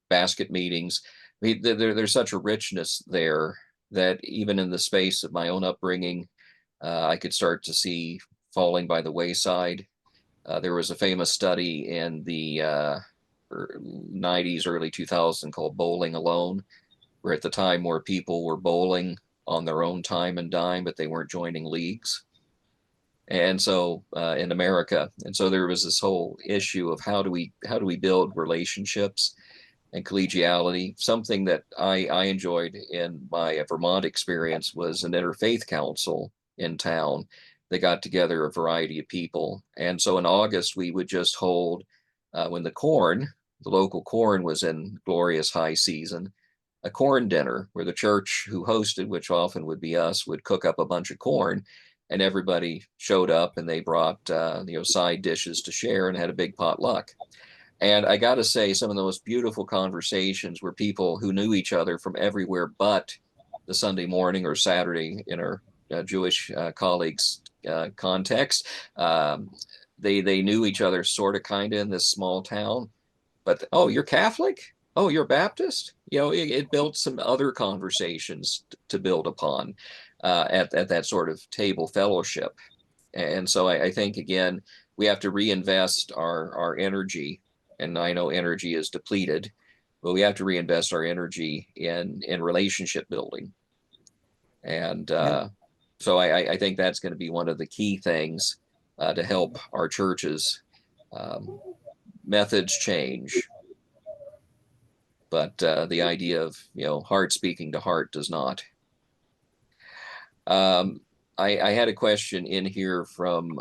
basket meetings. I mean, there's such a richness there that even in the space of my own upbringing, I could start to see falling by the wayside. There was a famous study in the 90s, early 2000s called Bowling Alone, where at the time more people were bowling on their own time and dime, but they weren't joining leagues. And so in America, and so there was this whole issue of how do we build relationships and collegiality. Something that I enjoyed in my Vermont experience was an interfaith council in town. They got together a variety of people. And so in August, we would just hold, when the local corn was in glorious high season, a corn dinner where the church who hosted, which often would be us, would cook up a bunch of corn, and everybody showed up and they brought side dishes to share and had a big potluck. And I got to say, some of the most beautiful conversations were people who knew each other from everywhere but the Sunday morning or Saturday in our Jewish colleagues context. They knew each other sort of kind of in this small town, but oh, you're Catholic? Oh, you're Baptist? It built some other conversations to build upon at that sort of table fellowship. And so I think, again, we have to reinvest our energy. And I know energy is depleted, but we have to reinvest our energy in relationship building. And so I think that's going to be one of the key things to help our churches. Methods change, but the idea of heart speaking to heart does not. I had a question in here from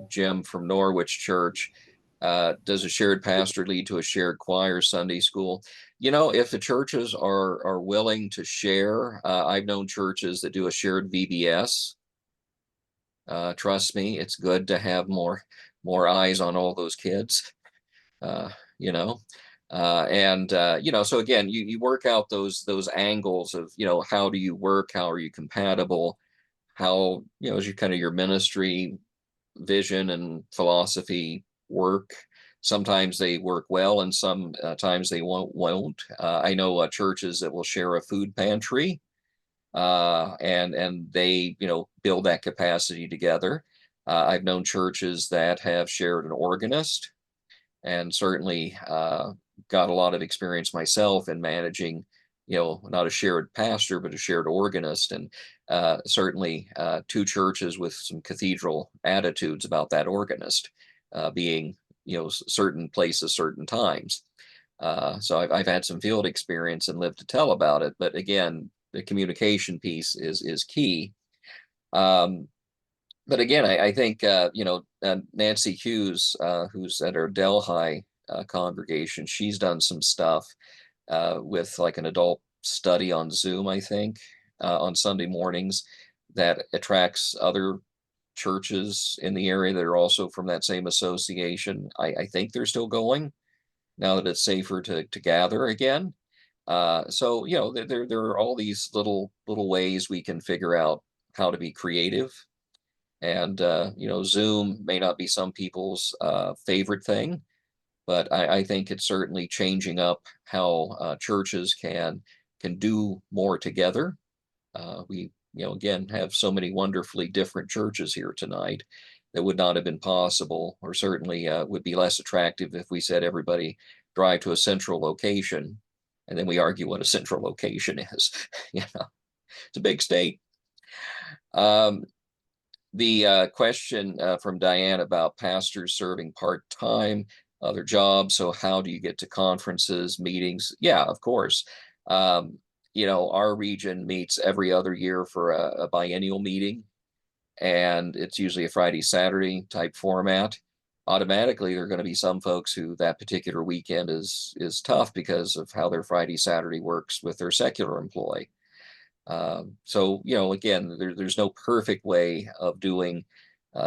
Jim from Norwich Church. Does a shared pastor lead to a shared choir Sunday school? If the churches are willing to share, I've known churches that do a shared VBS. Trust me, it's good to have more eyes on all those kids. So again, you work out those angles of how do you work, how are you compatible, how is your kind of your ministry vision and philosophy work. Sometimes they work well, and sometimes they won't. I know churches that will share a food pantry, and they build that capacity together. I've known churches that have shared an organist, and certainly got a lot of experience myself in managing, not a shared pastor, but a shared organist, and certainly two churches with some cathedral attitudes about that organist being, certain places, certain times. So I've had some field experience and lived to tell about it. But again, the communication piece is key. But again, I think Nancy Hughes, who's at our Delhi congregation, she's done some stuff with like an adult study on Zoom, I think, on Sunday mornings that attracts other churches in the area that are also from that same association. I think they're still going now that it's safer to gather again. So there are all these little ways we can figure out how to be creative. And Zoom may not be some people's favorite thing, but I think it's certainly changing up how churches can do more together. We again have so many wonderfully different churches here tonight that would not have been possible, or certainly would be less attractive if we said everybody drive to a central location, and then we argue what a central location is. It's a big state. The question from Diane about pastors serving part-time, other jobs. So how do you get to conferences, meetings? Yeah, of course. Our region meets every other year for a biennial meeting, and it's usually a Friday, Saturday type format. Automatically, there are going to be some folks who that particular weekend is tough because of how their Friday, Saturday works with their secular employee. So, again, there's no perfect way of doing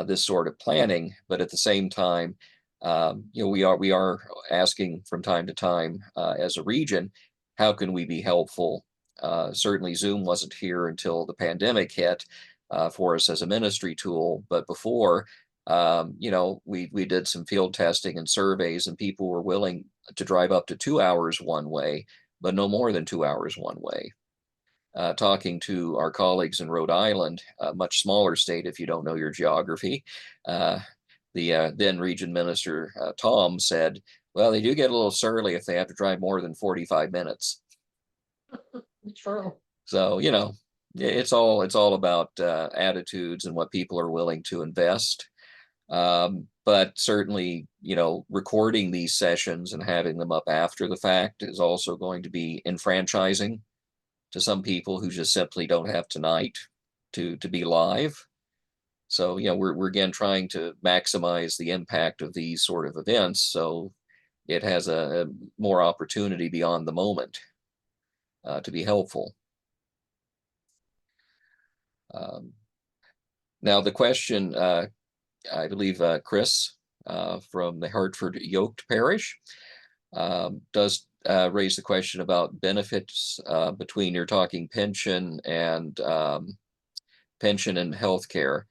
this sort of planning, but at the same time, we are asking from time to time as a region, how can we be helpful? Certainly, Zoom wasn't here until the pandemic hit for us as a ministry tool, but before, we did some field testing and surveys, and people were willing to drive up to 2 hours one way, but no more than 2 hours one way. Talking to our colleagues in Rhode Island, a much smaller state if you don't know your geography, the then region minister, Tom, said, well, they do get a little surly if they have to drive more than 45 minutes. True. So, it's all about attitudes and what people are willing to invest. But certainly, recording these sessions and having them up after the fact is also going to be enfranchising to some people who just simply don't have tonight to be live. So, we're again trying to maximize the impact of these sort of events, so it has a more opportunity beyond the moment to be helpful. Now the question, I believe Chris from the Hartford Yoked Parish does raise the question about benefits between, you're talking pension and healthcare.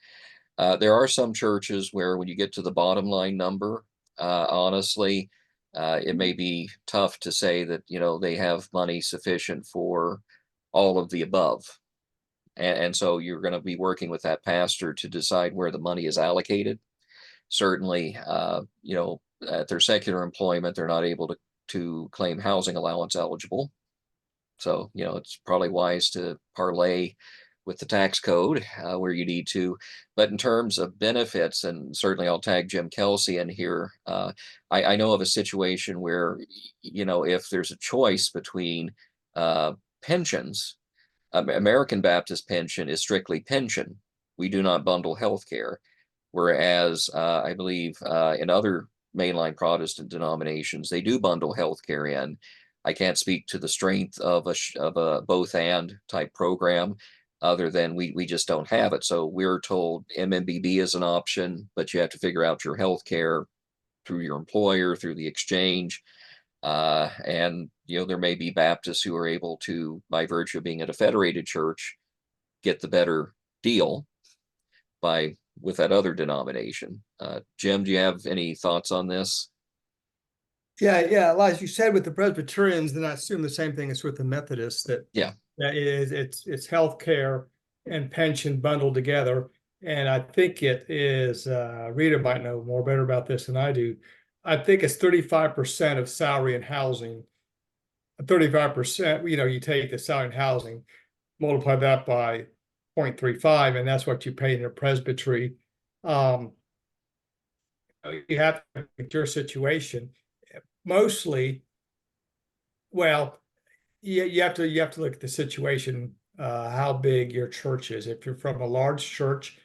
There are some churches where when you get to the bottom line number, honestly, it may be tough to say that they have money sufficient for all of the above. And so you're going to be working with that pastor to decide where the money is allocated. Certainly, at their secular employment, they're not able to claim housing allowance eligible. So, it's probably wise to parlay with the tax code where you need to. But in terms of benefits, and certainly I'll tag Jim Kelsey in here, I know of a situation where, if there's a choice between pensions, American Baptist pension is strictly pension. We do not bundle health care. Whereas I believe in other mainline Protestant denominations, they do bundle healthcare in. I can't speak to the strength of a both and type program, other than we just don't have it. So we're told MMBB is an option, but you have to figure out your healthcare through your employer, through the exchange. And there may be Baptists who are able to, by virtue of being at a federated church, get the better deal with that other denomination. Jim, do you have any thoughts on this? Yeah, as you said with the Presbyterians, then I assume the same thing is with the Methodists, that Yeah. that is it's healthcare and pension bundled together. And I think it is Rita might know more better about this than I do. I think it's 35% of salary and housing. 35%, you take the salary and housing, multiply that by 0.35, and that's what you pay in your presbytery. You have to look at your situation. Mostly, well, you have to look at the situation, how big your church is. If you're from a large church,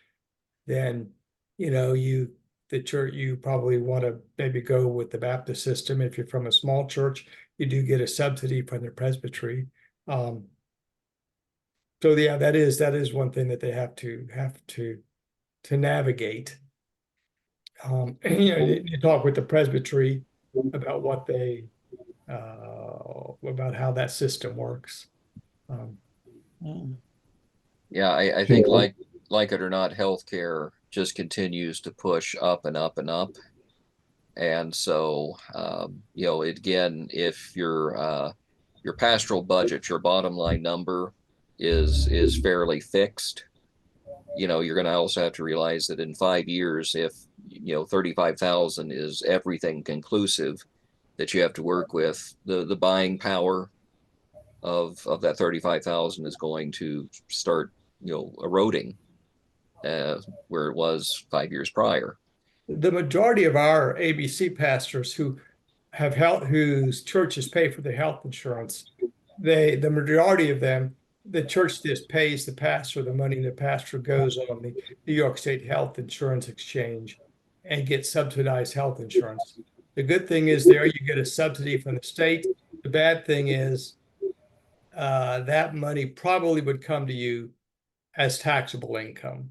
then the church, you probably want to maybe go with the Baptist system. If you're from a small church, you do get a subsidy from the presbytery. So yeah, that is one thing that they have to navigate. You talk with the presbytery about what they about how that system works. Mm. Yeah, I think like it or not, healthcare just continues to push up and up and up. And so, again, if your pastoral budget, your bottom line number is fairly fixed, you're going to also have to realize that in 5 years, if 35,000 is everything conclusive that you have to work with, the buying power of that 35,000 is going to start eroding where it was 5 years prior. The majority of our ABC pastors who have health, whose churches pay for their health insurance, the majority of them, the church just pays the pastor the money, and the pastor goes on the New York State Health Insurance Exchange and gets subsidized health insurance. The good thing is there you get a subsidy from the state. The bad thing is that money probably would come to you as taxable income.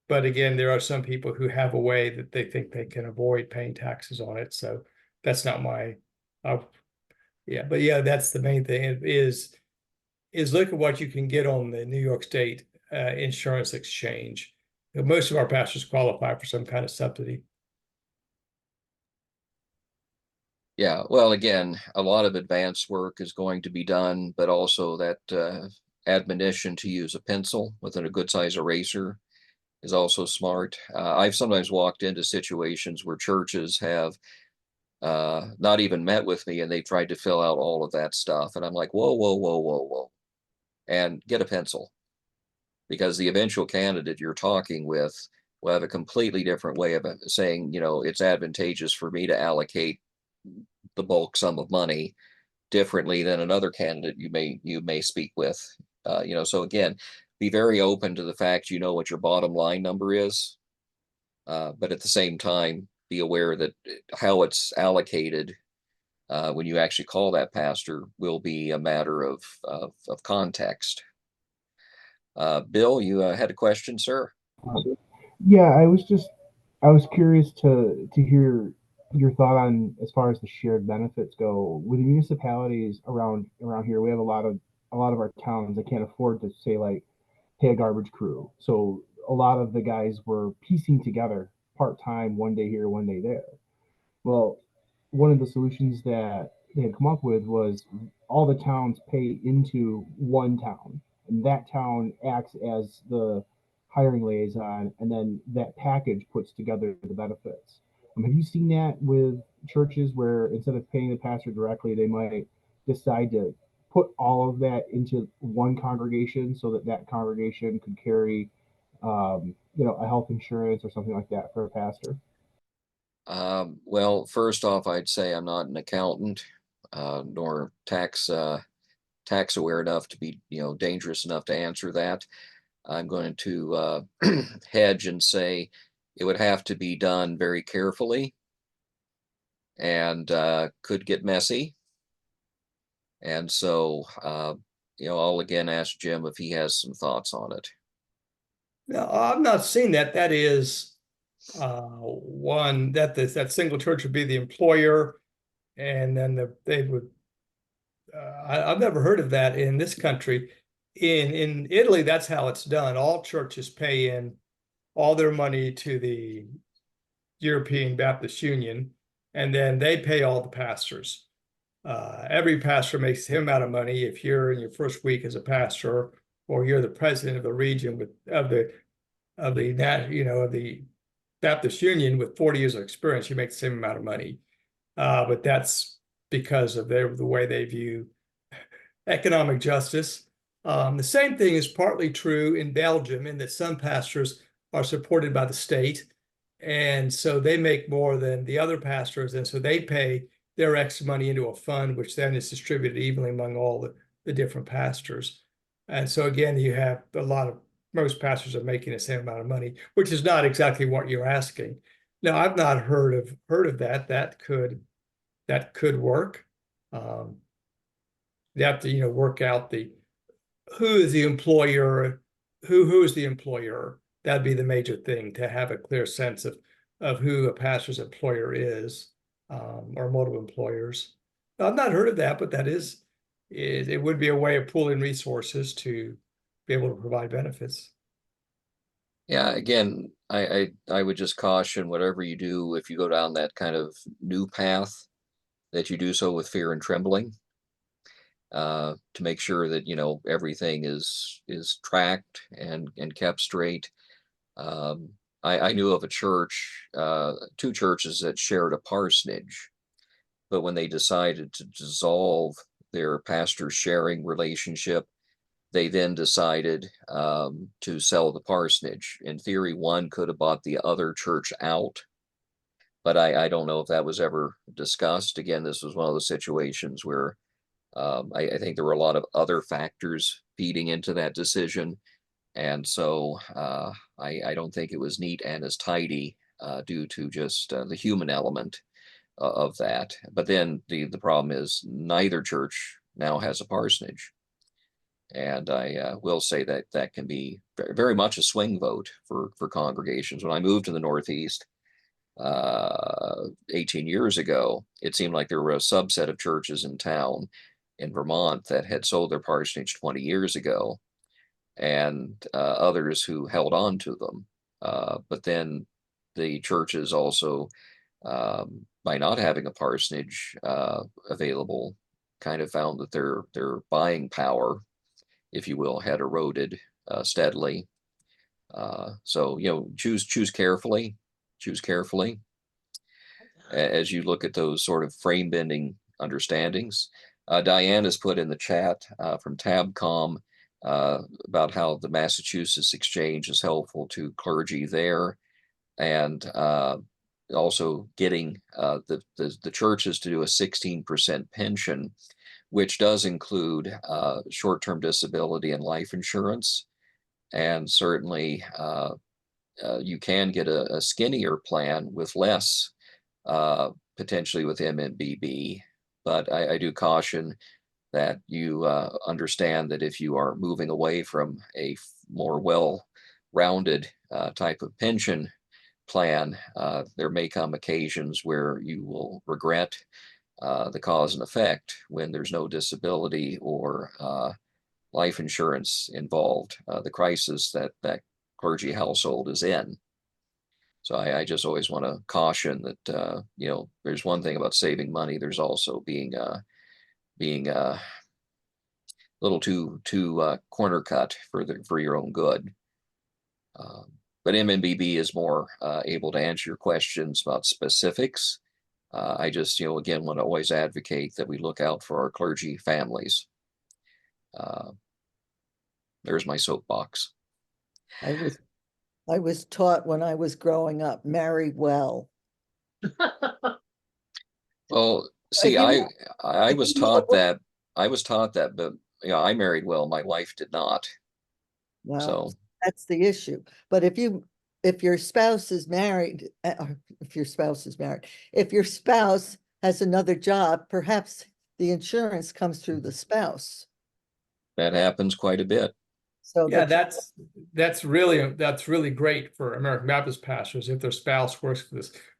But again, there are some people who have a way that they think they can avoid paying taxes on it. So that's not my, but yeah, that's the main thing is look at what you can get on the New York State Insurance Exchange. Most of our pastors qualify for some kind of subsidy. Yeah, well, again, a lot of advanced work is going to be done, but also that admonition to use a pencil with a good size eraser is also smart. I've sometimes walked into situations where churches have not even met with me and they tried to fill out all of that stuff. And I'm like, whoa, whoa, whoa, whoa, whoa. And get a pencil, because the eventual candidate you're talking with will have a completely different way of saying, it's advantageous for me to allocate the bulk sum of money differently than another candidate you may speak with. So again, be very open to the fact what your bottom line number is, but at the same time, be aware that how it's allocated when you actually call that pastor will be a matter of context. Bill, you had a question, sir? Yeah, I was curious to hear your thought on as far as the shared benefits go. With the municipalities around here, we have a lot of our towns that can't afford to say like pay a garbage crew. So a lot of the guys were piecing together part-time, one day here, one day there. Well, one of the solutions that they had come up with was all the towns pay into one town, and that town acts as the hiring liaison, and then that package puts together the benefits. Have you seen that with churches where instead of paying the pastor directly, they might decide to put all of that into one congregation so that that congregation could carry, a health insurance or something like that for a pastor? Well, first off, I'd say I'm not an accountant, nor tax aware enough to be, dangerous enough to answer that. I'm going to hedge and say it would have to be done very carefully and could get messy. And so, I'll again ask Jim if he has some thoughts on it. No, I've not seen that. That is one that that single church would be the employer, and then they would. I've never heard of that in this country. In Italy, that's how it's done. All churches pay in all their money to the European Baptist Union, and then they pay all the pastors. Every pastor makes him amount of money if you're in your first week as a pastor, or you're the president of the region of the Baptist Union with 40 years of experience. You make the same amount of money, but that's because of the way they view economic justice. The same thing is partly true in Belgium, in that some pastors are supported by the state, and so they make more than the other pastors, and so they pay their extra money into a fund, which then is distributed evenly among all the different pastors. And so again, you have most pastors are making the same amount of money, which is not exactly what you're asking. Now, I've not heard of that. That could work. You have to, work out who is the employer, who is the employer. That'd be the major thing, to have a clear sense of who a pastor's employer is, or multiple employers. I've not heard of that, but it would be a way of pooling resources to be able to provide benefits. Yeah, again, I would just caution whatever you do, if you go down that kind of new path, that you do so with fear and trembling, to make sure that everything is tracked and kept straight. I knew of a church, two churches that shared a parsonage, but when they decided to dissolve their pastor sharing relationship, they then decided to sell the parsonage. In theory, one could have bought the other church out, but I don't know if that was ever discussed. Again, this was one of the situations where I think there were a lot of other factors feeding into that decision. And so I don't think it was neat and as tidy due to just the human element of that. But then the problem is neither church now has a parsonage. And I will say that that can be very, very much a swing vote for congregations. When I moved to the Northeast 18 years ago, it seemed like there were a subset of churches in town in Vermont that had sold their parsonage 20 years ago, and others who held on to them. But then the churches also, by not having a parsonage available, kind of found that their buying power, if you will, had eroded steadily. So choose carefully. Choose carefully as you look at those sort of frame bending understandings. Diane has put in the chat from Tabcom about how the Massachusetts Exchange is helpful to clergy there, and also getting the churches to do a 16% pension, which does include short-term disability and life insurance. And certainly you can get a skinnier plan with less, potentially with MMBB. But I do caution that you understand that if you are moving away from a more well-rounded type of pension plan, there may come occasions where you will regret the cause and effect when there's no disability or life insurance involved, the crisis that clergy household is in. So I just always want to caution that there's one thing about saving money. There's also being a little too corner cut for your own good. But MMBB is more able to answer your questions about specifics. I just again want to always advocate that we look out for our clergy families. There's my soapbox. I was taught when I was growing up, marry well. Well, see, I was taught that, but I married well. My wife did not. Well, So that's the issue. But if your spouse is married, if your spouse has another job, perhaps the insurance comes through the spouse. that happens quite a bit. So yeah, that's really great for American Baptist pastors if their spouse works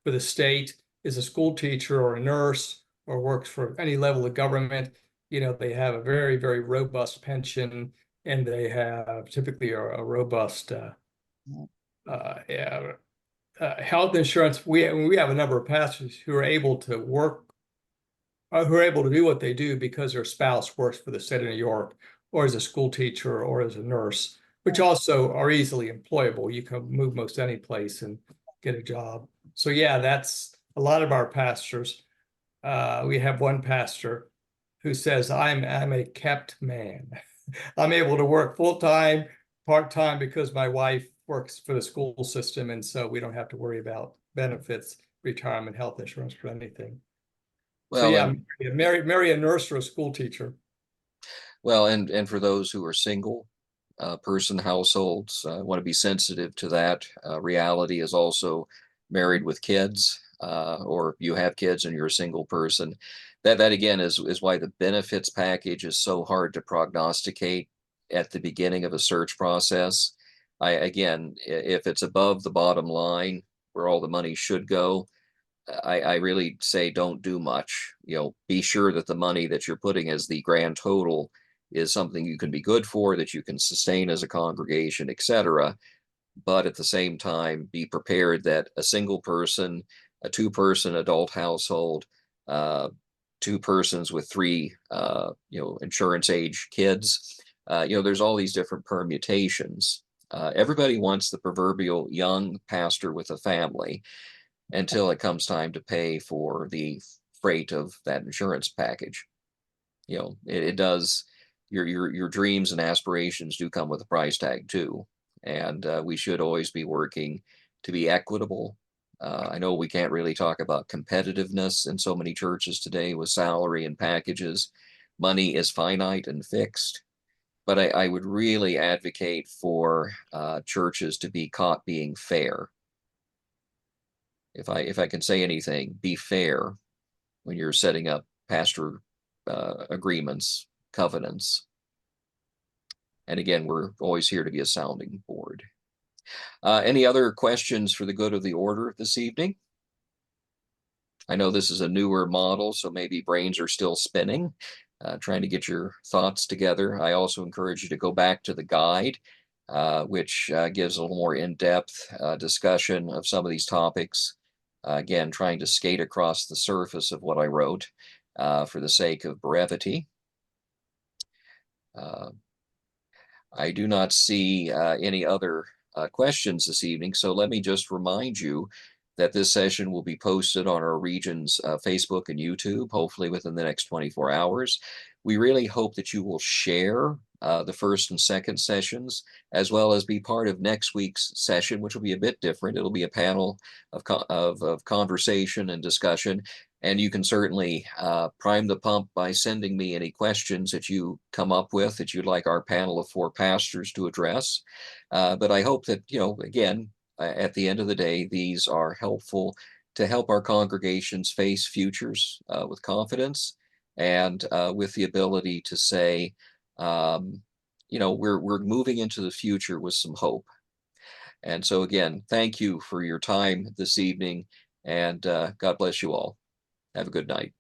for the state, is a school teacher or a nurse, or works for any level of government. They have a very, very robust pension, and they have typically a robust health insurance, we have a number of pastors who are able to work, who are able to do what they do because their spouse works for the state of New York, or as a school teacher, or as a nurse, which also are easily employable. You can move most any place and get a job. So yeah, that's a lot of our pastors. We have one pastor who says, I'm a kept man. I'm able to work full-time, part-time because my wife works for the school system, and so we don't have to worry about benefits, retirement, health insurance, for anything. So Well, yeah, and marry a nurse or a school teacher. well, and for those who are single, person households, want to be sensitive to that reality is also married with kids, or you have kids and you're a single person. That again is why the benefits package is so hard to prognosticate at the beginning of a search process. Again, if it's above the bottom line where all the money should go, I really say don't do much. Be sure that the money that you're putting as the grand total is something you can be good for, that you can sustain as a congregation, etc. But at the same time, be prepared that a single person, a two-person adult household, uh, two persons with three, insurance age kids, there's all these different permutations. Everybody wants the proverbial young pastor with a family until it comes time to pay for the freight of that insurance package. It does. Your dreams and aspirations do come with a price tag too, and we should always be working to be equitable. I know we can't really talk about competitiveness in so many churches today with salary and packages. Money is finite and fixed, but I would really advocate for churches to be caught being fair. If I can say anything, be fair when you're setting up pastor agreements, covenants. And again, we're always here to be a sounding board. Any other questions for the good of the order this evening? I know this is a newer model, so maybe brains are still spinning, trying to get your thoughts together. I also encourage you to go back to the guide, which gives a little more in-depth discussion of some of these topics. Again, trying to skate across the surface of what I wrote for the sake of brevity. I do not see any other questions this evening, so let me just remind you that this session will be posted on our region's Facebook and YouTube, hopefully within the next 24 hours. We really hope that you will share the first and second sessions, as well as be part of next week's session, which will be a bit different. It'll be a panel of conversation and discussion. And you can certainly prime the pump by sending me any questions that you come up with that you'd like our panel of 4 pastors to address. But I hope that, again, at the end of the day, these are helpful to help our congregations face futures with confidence and with the ability to say, we're moving into the future with some hope. And so again, thank you for your time this evening, and God bless you all. Have a good night.